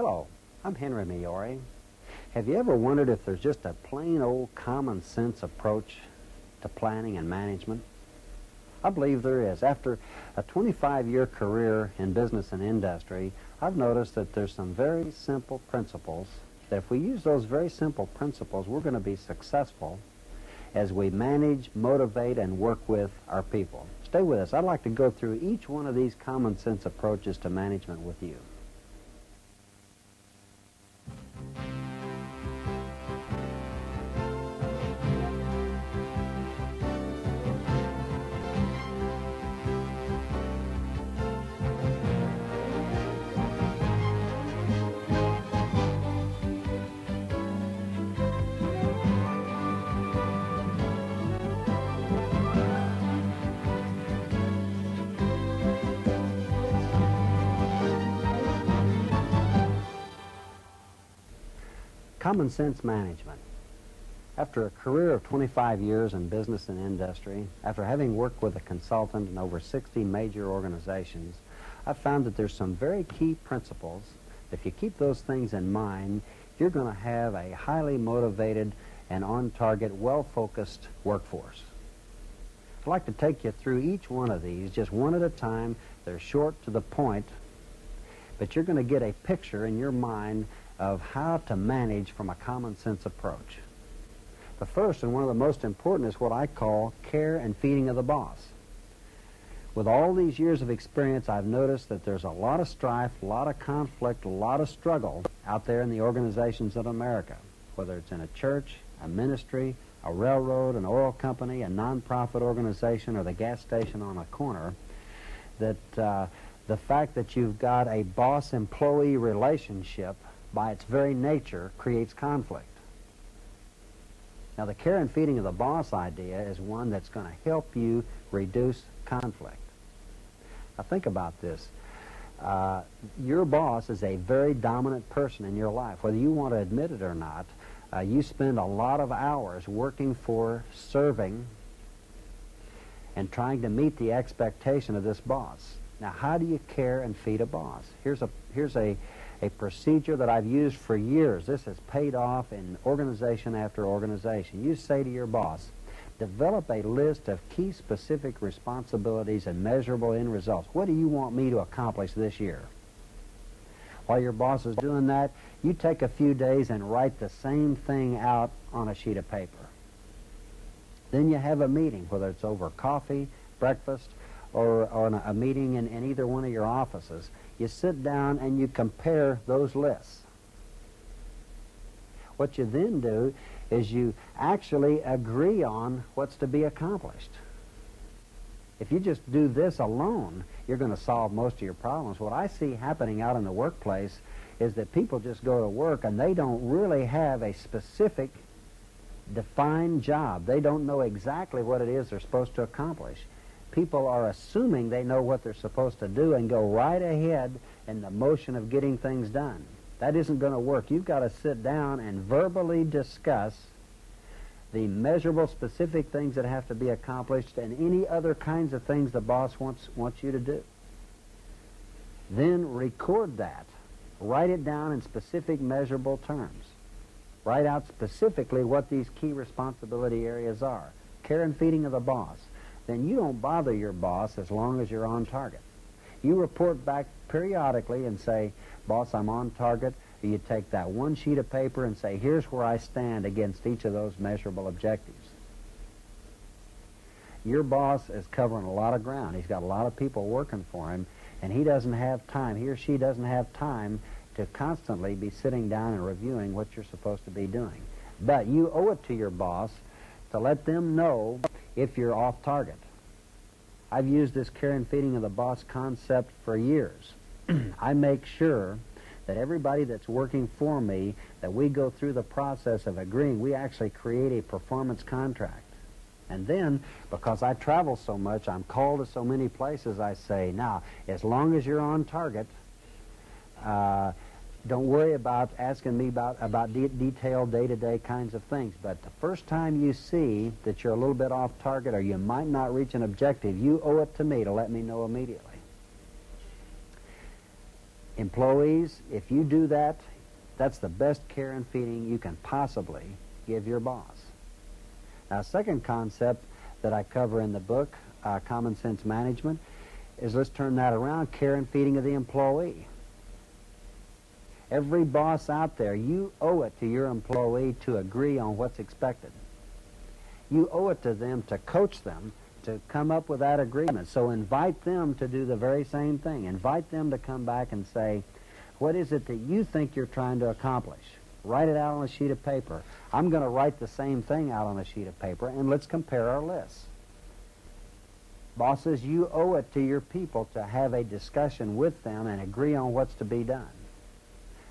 Hello, I'm Henry Miori. Have you ever wondered if there's just a plain old common sense approach to planning and management? I believe there is. After a 25-year career in business and industry, I've noticed that there's some very simple principles that if we use those very simple principles, we're going to be successful as we manage, motivate, and work with our people. Stay with us. I'd like to go through each one of these common sense approaches to management with you. Common sense management. After a career of 25 years in business and industry, after having worked with a consultant in over 60 major organizations, I've found that there's some very key principles. If you keep those things in mind, you're going to have a highly motivated and on-target, well-focused workforce. I'd like to take you through each one of these, just one at a time. They're short to the point, but you're going to get a picture in your mind of how to manage from a common sense approach. The first and one of the most important is what I call care and feeding of the boss. With all these years of experience, I've noticed that there's a lot of strife, a lot of conflict, a lot of struggle out there in the organizations of America, whether it's in a church, a ministry, a railroad, an oil company, a nonprofit organization, or the gas station on a corner, that the fact that you've got a boss-employee relationship by its very nature creates conflict. Now, the care and feeding of the boss idea is one that's going to help you reduce conflict. Now, think about this. Your boss is a very dominant person in your life. Whether you want to admit it or not, you spend a lot of hours working for, serving, and trying to meet the expectation of this boss. Now, how do you care and feed a boss? Here's a procedure that I've used for years. This has paid off in organization after organization. You say to your boss, develop a list of key specific responsibilities and measurable end results. What do you want me to accomplish this year? While your boss is doing that, you take a few days and write the same thing out on a sheet of paper. Then you have a meeting, whether it's over coffee, breakfast, or a meeting in either one of your offices. You sit down and you compare those lists. What you then do is you actually agree on what's to be accomplished. If you just do this alone, you're going to solve most of your problems. What I see happening out in the workplace is that people just go to work and they don't really have a specific, defined job. They don't know exactly what it is they're supposed to accomplish. People are assuming they know what they're supposed to do and go right ahead in the motion of getting things done. That isn't going to work. You've got to sit down and verbally discuss the measurable, specific things that have to be accomplished and any other kinds of things the boss wants you to do. Then record that. Write it down in specific, measurable terms. Write out specifically what these key responsibility areas are. Care and feeding of the boss. Then you don't bother your boss as long as you're on target. You report back periodically and say, boss, I'm on target. You take that one sheet of paper and say, here's where I stand against each of those measurable objectives. Your boss is covering a lot of ground. He's got a lot of people working for him, and he doesn't have time, he or she doesn't have time to constantly be sitting down and reviewing what you're supposed to be doing. But you owe it to your boss to let them know if you're off target. I've used this care and feeding of the boss concept for years. I make sure that everybody that's working for me, that we go through the process of agreeing. We actually create a performance contract. And then, because I travel so much, I'm called to so many places, I say, now, as long as you're on target, don't worry about asking me about detailed day-to-day kinds of things. But the first time you see that you're a little bit off target or you might not reach an objective, you owe it to me to let me know immediately. Employees, if you do that, that's the best care and feeding you can possibly give your boss. Now, a second concept that I cover in the book, Common Sense Management, is, let's turn that around, care and feeding of the employee. Every boss out there, you owe it to your employee to agree on what's expected. You owe it to them to coach them to come up with that agreement. So invite them to do the very same thing. Invite them to come back and say, what is it that you think you're trying to accomplish? Write it out on a sheet of paper. I'm going to write the same thing out on a sheet of paper, and let's compare our lists. Bosses, you owe it to your people to have a discussion with them and agree on what's to be done.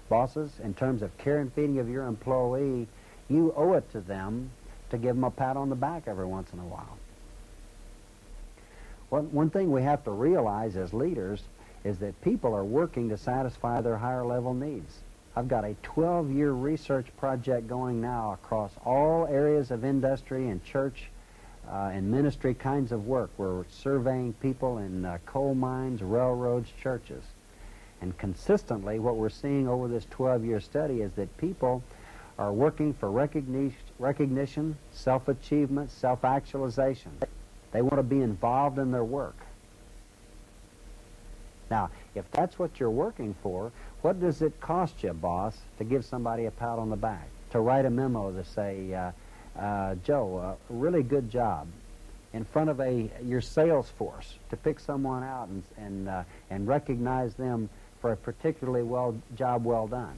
Bosses, in terms of care and feeding of your employee, you owe it to them to give them a pat on the back every once in a while. One thing we have to realize as leaders is that people are working to satisfy their higher level needs. I've got a 12-year research project going now across all areas of industry and church and ministry kinds of work. We're surveying people in coal mines, railroads, churches. And consistently what we're seeing over this 12-year study is that people are working for recognition, self-achievement, self-actualization. They want to be involved in their work. Now, if that's what you're working for, what does it cost you, boss, to give somebody a pat on the back, to write a memo to say, Joe, really good job, in front of your sales force, to pick someone out and recognize them for a particularly job well done?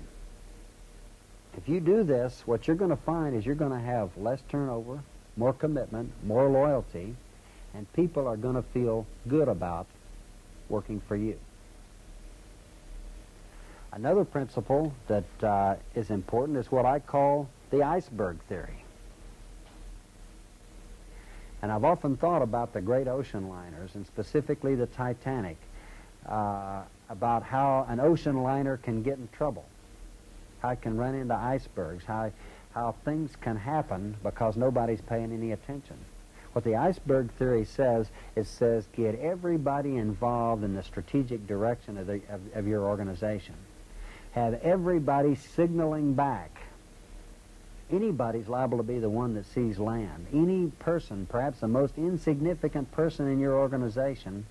If you do this, what you're going to find is you're going to have less turnover, more commitment, more loyalty, and people are going to feel good about working for you. Another principle that is important is what I call the iceberg theory. And I've often thought about the great ocean liners, and specifically the Titanic, about how an ocean liner can get in trouble, how it can run into icebergs, how things can happen because nobody's paying any attention. What the iceberg theory says, it says get everybody involved in the strategic direction of your organization. Have everybody signaling back. Anybody's liable to be the one that sees land. Any person, perhaps the most insignificant person in your organization,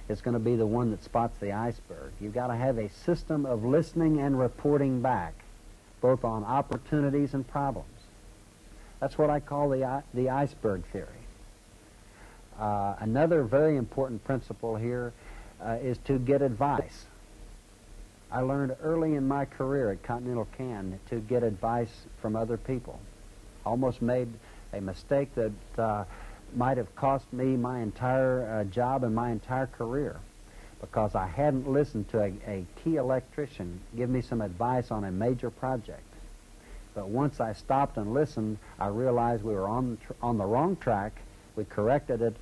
is going to be the one that spots the iceberg. You've got to have a system of listening and reporting back, both on opportunities and problems. That's what I call the iceberg theory. Another very important principle here is to get advice. I learned early in my career at Continental Can to get advice from other people. Almost made a mistake that might have cost me my entire job and my entire career because I hadn't listened to a key electrician give me some advice on a major project. But once I stopped and listened, I realized we were on the wrong track. We corrected it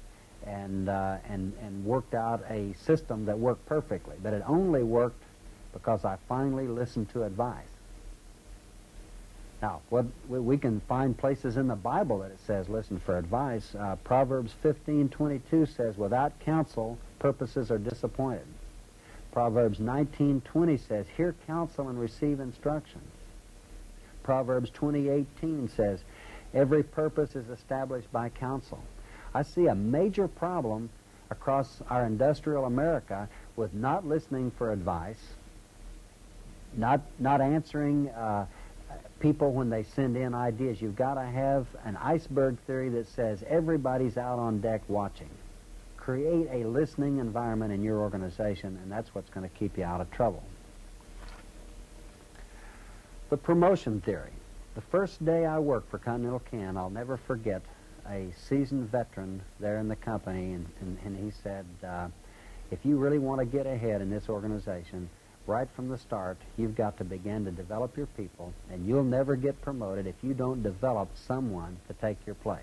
and worked out a system that worked perfectly. But it only worked because I finally listened to advice. Now, we can find places in the Bible that it says listen for advice. Proverbs 15:22 says, without counsel, purposes are disappointed. Proverbs 19:20 says, hear counsel and receive instruction. Proverbs 20:18 says, every purpose is established by counsel. I see a major problem across our industrial America with not listening for advice, not answering people when they send in ideas. You've got to have an iceberg theory that says everybody's out on deck watching. Create a listening environment in your organization, and that's what's going to keep you out of trouble. The promotion theory. The first day I worked for Continental Can, I'll never forget a seasoned veteran there in the company, and he said, if you really want to get ahead in this organization, right from the start, you've got to begin to develop your people, and you'll never get promoted if you don't develop someone to take your place.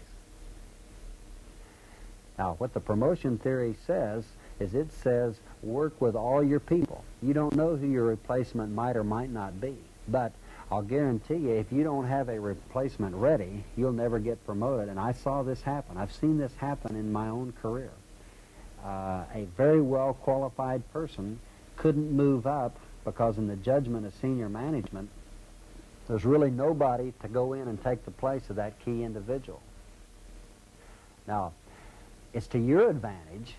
Now, what the promotion theory says is it says work with all your people. You don't know who your replacement might or might not be, but I'll guarantee you if you don't have a replacement ready, you'll never get promoted. And I saw this happen. I've seen this happen in my own career. A very well qualified person couldn't move up because in the judgment of senior management, there's really nobody to go in and take the place of that key individual. Now, it's to your advantage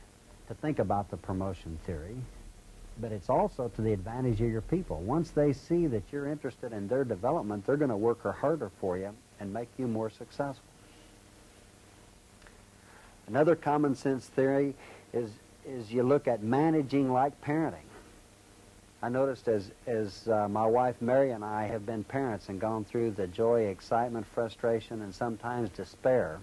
to think about the promotion theory, but it's also to the advantage of your people. Once they see that you're interested in their development, they're going to work harder for you and make you more successful. Another common sense theory is you look at managing like parenting. I noticed as my wife Mary and I have been parents and gone through the joy, excitement, frustration, and sometimes despair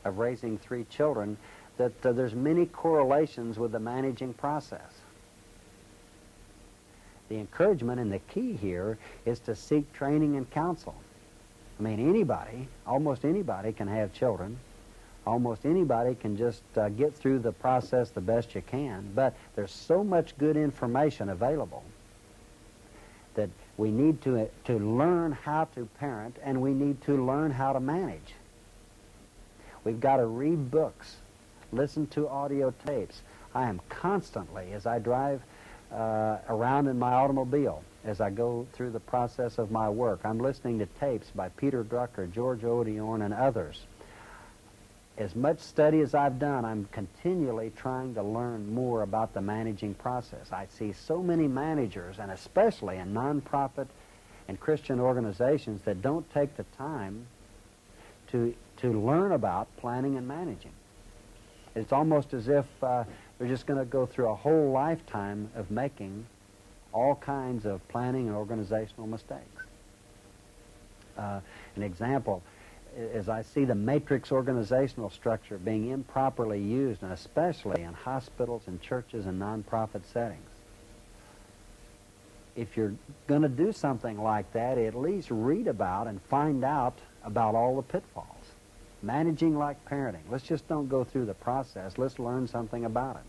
of raising 3 children, that there's many correlations with the managing process. The encouragement and the key here is to seek training and counsel. I mean, anybody, almost anybody can have children. Almost anybody can just get through the process the best you can, but there's so much good information available that we need to learn how to parent, and we need to learn how to manage. We've got to read books, listen to audio tapes. I am constantly, as I drive around in my automobile, as I go through the process of my work, I'm listening to tapes by Peter Drucker, George Odiorn, and others. As much study as I've done, I'm continually trying to learn more about the managing process. I see so many managers, and especially in nonprofit and Christian organizations, that don't take the time to learn about planning and managing. It's almost as if they're just going to go through a whole lifetime of making all kinds of planning and organizational mistakes. An example, as I see the matrix organizational structure being improperly used, and especially in hospitals and churches and nonprofit settings. If you're going to do something like that, at least read about and find out about all the pitfalls. Managing like parenting. Let's just don't go through the process. Let's learn something about it.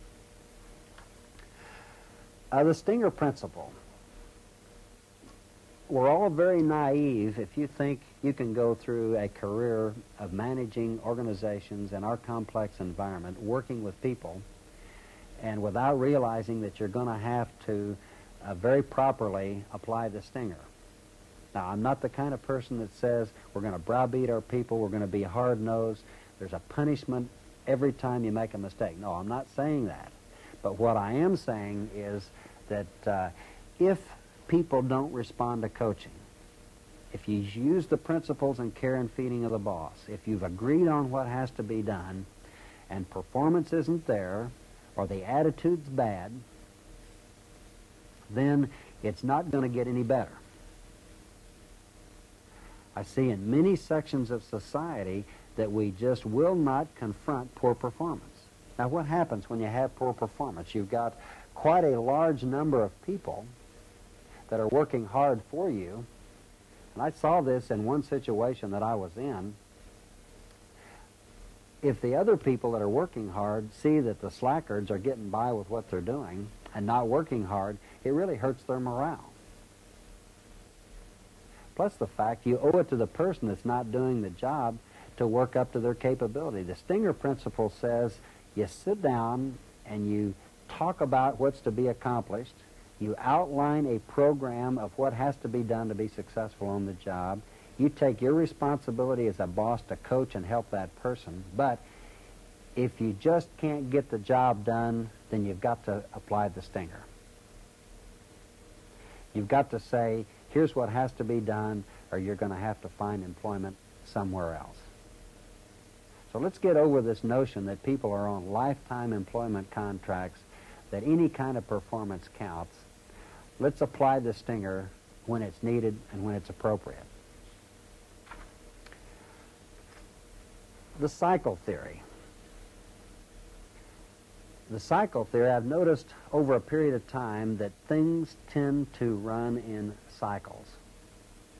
The Stinger principle. We're all very naive if you think you can go through a career of managing organizations in our complex environment, working with people, and without realizing that you're going to have to very properly apply the Stinger. Now, I'm not the kind of person that says we're going to browbeat our people, we're going to be hard-nosed, there's a punishment every time you make a mistake. No, I'm not saying that. But what I am saying is that if people don't respond to coaching, if you use the principles in care and feeding of the boss, if you've agreed on what has to be done and performance isn't there or the attitude's bad, then it's not going to get any better. I see in many sections of society that we just will not confront poor performance. Now, what happens when you have poor performance? You've got quite a large number of people that are working hard for you. And I saw this in one situation that I was in. If the other people that are working hard see that the slackers are getting by with what they're doing and not working hard, it really hurts their morale. Plus the fact you owe it to the person that's not doing the job to work up to their capability. The Stinger principle says you sit down and you talk about what's to be accomplished. You outline a program of what has to be done to be successful on the job. You take your responsibility as a boss to coach and help that person. But if you just can't get the job done, then you've got to apply the Stinger. You've got to say, here's what has to be done, or you're going to have to find employment somewhere else. So let's get over this notion that people are on lifetime employment contracts, that any kind of performance counts. Let's apply the Stinger when it's needed and when it's appropriate. The cycle theory. The cycle theory, I've noticed over a period of time that things tend to run in cycles.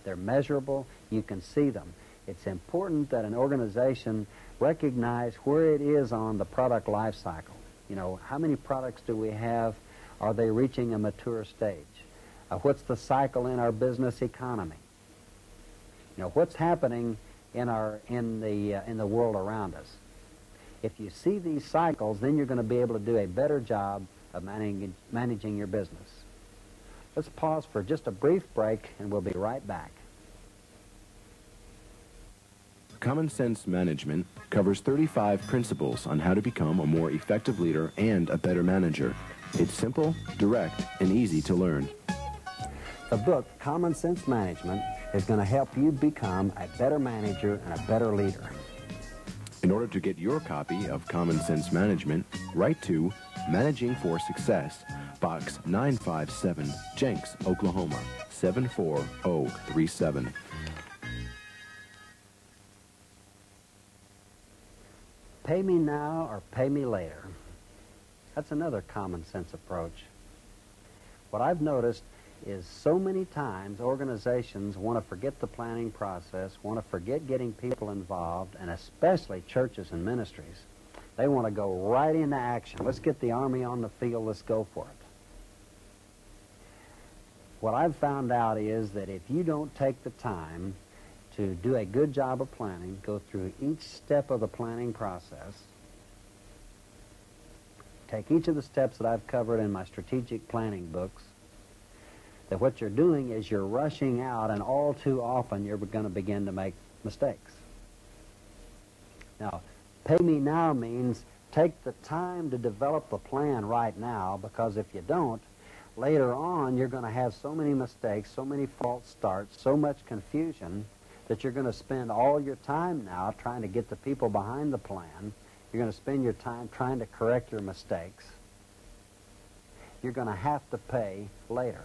They're measurable. You can see them. It's important that an organization recognize where it is on the product life cycle. You know, how many products do we have? Are they reaching a mature stage? What's the cycle in our business economy? You know, what's happening in the world around us? If you see these cycles, then you're going to be able to do a better job of managing your business. Let's pause for just a brief break, and we'll be right back. Common Sense Management covers 35 principles on how to become a more effective leader and a better manager. It's simple, direct, and easy to learn. The book, Common Sense Management, is going to help you become a better manager and a better leader. In order to get your copy of Common Sense Management, write to Managing for Success, Box 957, Jenks, Oklahoma, 74037. Pay me now or pay me later. That's another common sense approach. What I've noticed is so many times organizations want to forget the planning process, want to forget getting people involved, and especially churches and ministries. They want to go right into action. Let's get the army on the field. Let's go for it. What I've found out is that if you don't take the time to do a good job of planning, go through each step of the planning process, take each of the steps that I've covered in my strategic planning books, that what you're doing is you're rushing out, and all too often you're going to begin to make mistakes. Now, pay me now means take the time to develop the plan right now, because if you don't, later on you're going to have so many mistakes, so many false starts, so much confusion that you're going to spend all your time now trying to get the people behind the plan. You're going to spend your time trying to correct your mistakes. You're going to have to pay later.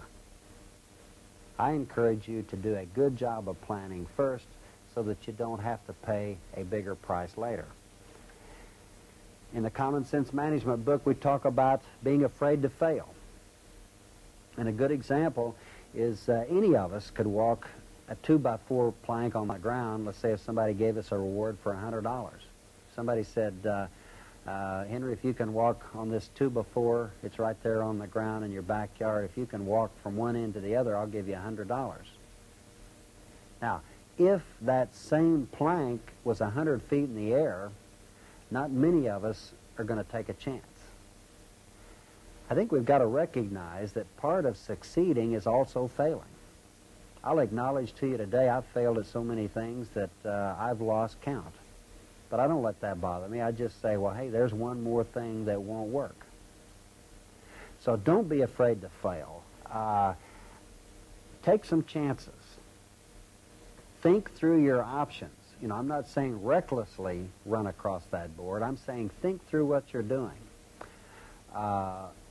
I encourage you to do a good job of planning first so that you don't have to pay a bigger price later. In the Common Sense Management book, we talk about being afraid to fail. And a good example is any of us could walk a 2x4 plank on the ground. Let's say if somebody gave us a reward for $100. Somebody said, Henry, if you can walk on this 2x4, it's right there on the ground in your backyard. If you can walk from one end to the other, I'll give you $100. Now, if that same plank was 100 feet in the air, not many of us are going to take a chance. I think we've got to recognize that part of succeeding is also failing. I'll acknowledge to you today I've failed at so many things that I've lost count. But I don't let that bother me. I just say, well, hey, there's one more thing that won't work. So don't be afraid to fail. Take some chances. Think through your options. You know, I'm not saying recklessly run across that board. I'm saying think through what you're doing.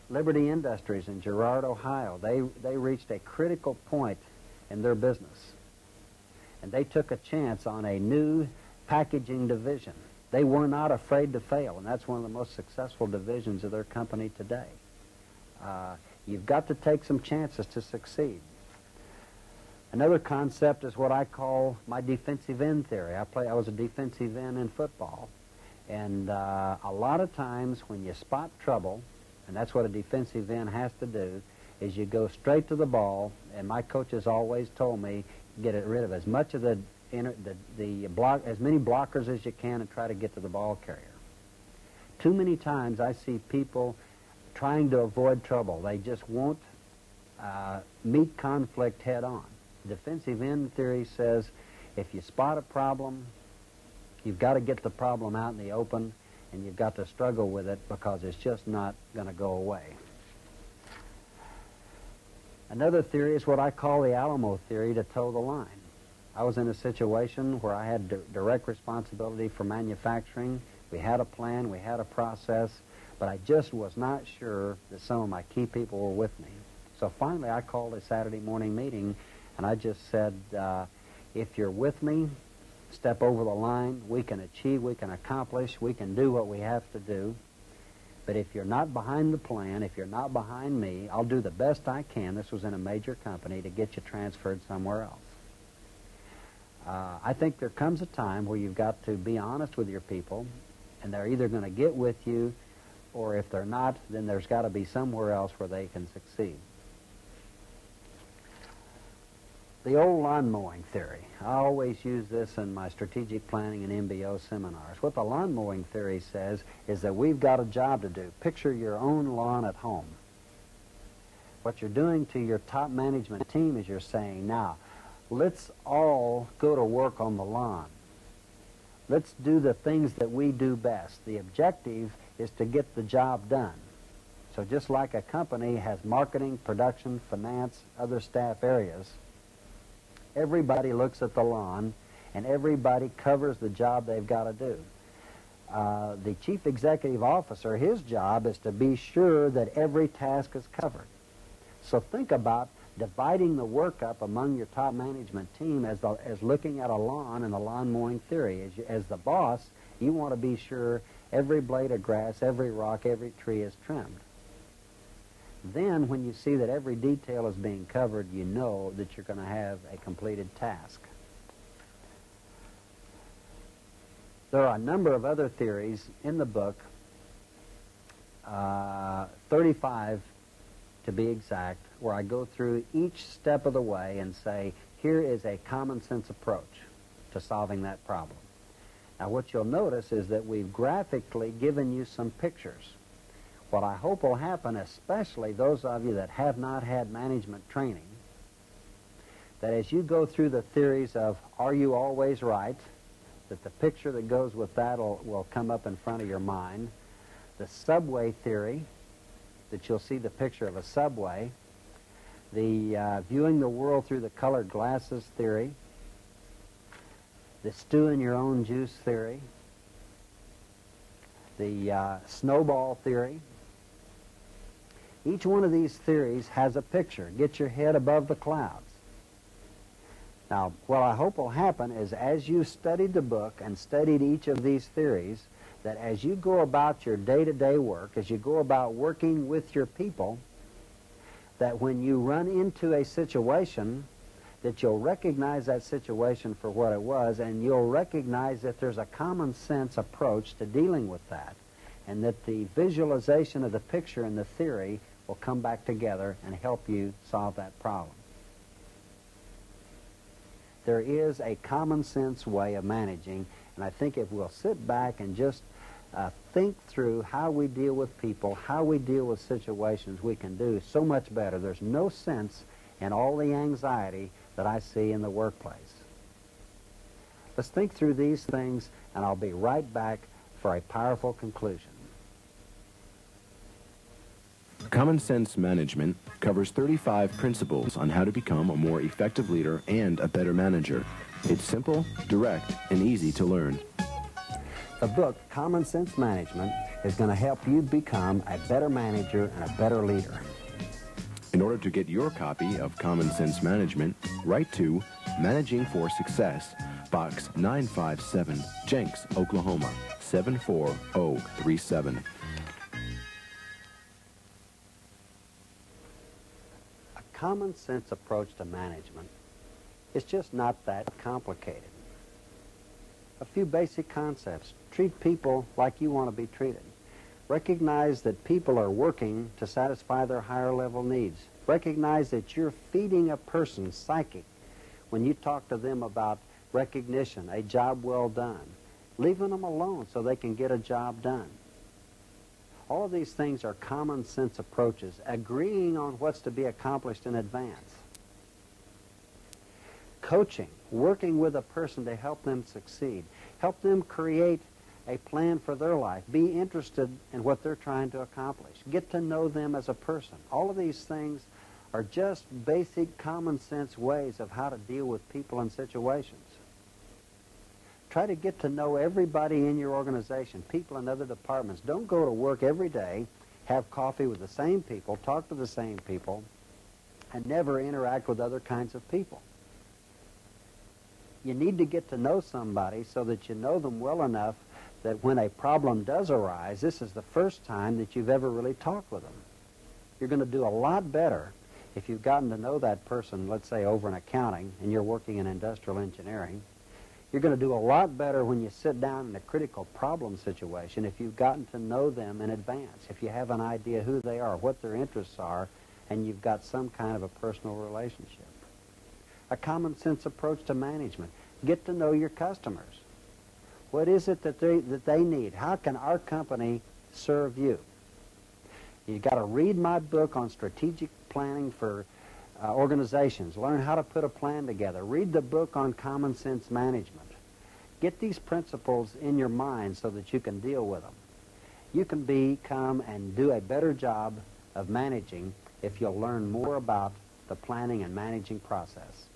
Liberty Industries in Girard, Ohio, they reached a critical point in their business. And they took a chance on a new packaging division. They were not afraid to fail, and that's one of the most successful divisions of their company today. You've got to take some chances to succeed. Another concept is what I call my defensive end theory. I was a defensive end in football, and a lot of times when you spot trouble, and that's what a defensive end has to do, is you go straight to the ball, and my coaches always told me, get rid of as much of as many blockers as you can and try to get to the ball carrier. Too many times I see people trying to avoid trouble. They just won't meet conflict head on. Defensive end theory says if you spot a problem, you've got to get the problem out in the open, and you've got to struggle with it because it's just not going to go away. Another theory is what I call the Alamo theory, to toe the line. I was in a situation where I had direct responsibility for manufacturing. We had a plan, we had a process, but I just was not sure that some of my key people were with me. So finally I called a Saturday morning meeting, and I just said, if you're with me, step over the line. We can achieve, we can accomplish, we can do what we have to do. But if you're not behind the plan, if you're not behind me, I'll do the best I can, this was in a major company, to get you transferred somewhere else. I think there comes a time where you've got to be honest with your people, and they're either going to get with you, or if they're not, then there's got to be somewhere else where they can succeed. The old lawn mowing theory. I always use this in my strategic planning and MBO seminars. What the lawn mowing theory says is that we've got a job to do. Picture your own lawn at home. What you're doing to your top management team is you're saying, now, let's all go to work on the lawn. Let's do the things that we do best. The objective is to get the job done. So just like a company has marketing, production, finance, other staff areas, everybody looks at the lawn and everybody covers the job they've got to do. The chief executive officer, his job is to be sure that every task is covered. So think about dividing the work up among your top management team as looking at a lawn and the lawn mowing theory. As the boss, you want to be sure every blade of grass, every rock, every tree is trimmed. Then when you see that every detail is being covered, you know that you're going to have a completed task. There are a number of other theories in the book, 35 to be exact, where I go through each step of the way and say, here is a common sense approach to solving that problem. Now what you'll notice is that we've graphically given you some pictures. What I hope will happen, especially those of you that have not had management training, that as you go through the theories of are you always right, that the picture that goes with that will come up in front of your mind. The subway theory, that you'll see the picture of a subway. The viewing the world through the colored glasses theory. The stew in your own juice theory. The snowball theory. Each one of these theories has a picture. Get your head above the clouds. Now, what I hope will happen is as you studied the book and studied each of these theories, that as you go about your day-to-day work, as you go about working with your people, that when you run into a situation, that you'll recognize that situation for what it was, and you'll recognize that there's a common sense approach to dealing with that, and that the visualization of the picture and the theory will come back together and help you solve that problem. There is a common sense way of managing, and I think if we'll sit back and just think through how we deal with people, how we deal with situations, we can do so much better. There's no sense in all the anxiety that I see in the workplace. Let's think through these things, and I'll be right back for a powerful conclusion. Common Sense Management covers 35 principles on how to become a more effective leader and a better manager. It's simple, direct, and easy to learn. The book, Common Sense Management, is going to help you become a better manager and a better leader. In order to get your copy of Common Sense Management, write to Managing for Success, Box 957, Jenks, Oklahoma, 74037. Common sense approach to management is just not that complicated. A few basic concepts. Treat people like you want to be treated. Recognize that people are working to satisfy their higher level needs. Recognize that you're feeding a person's psyche when you talk to them about recognition, a job well done, leaving them alone so they can get a job done. All of these things are common sense approaches, agreeing on what's to be accomplished in advance. Coaching, working with a person to help them succeed. Help them create a plan for their life. Be interested in what they're trying to accomplish. Get to know them as a person. All of these things are just basic common sense ways of how to deal with people and situations. Try to get to know everybody in your organization, people in other departments. Don't go to work every day, have coffee with the same people, talk to the same people, and never interact with other kinds of people. You need to get to know somebody so that you know them well enough that when a problem does arise, this is the first time that you've ever really talked with them. You're going to do a lot better if you've gotten to know that person, let's say over in accounting, and you're working in industrial engineering. You're going to do a lot better when you sit down in a critical problem situation if you've gotten to know them in advance, if you have an idea who they are, what their interests are, and you've got some kind of a personal relationship. A common sense approach to management. Get to know your customers. What is it that they need? How can our company serve you? You've got to read my book on strategic planning for organizations. Learn how to put a plan together. Read the book on common sense management. Get these principles in your mind so that you can deal with them. You can become and do a better job of managing if you'll learn more about the planning and managing process.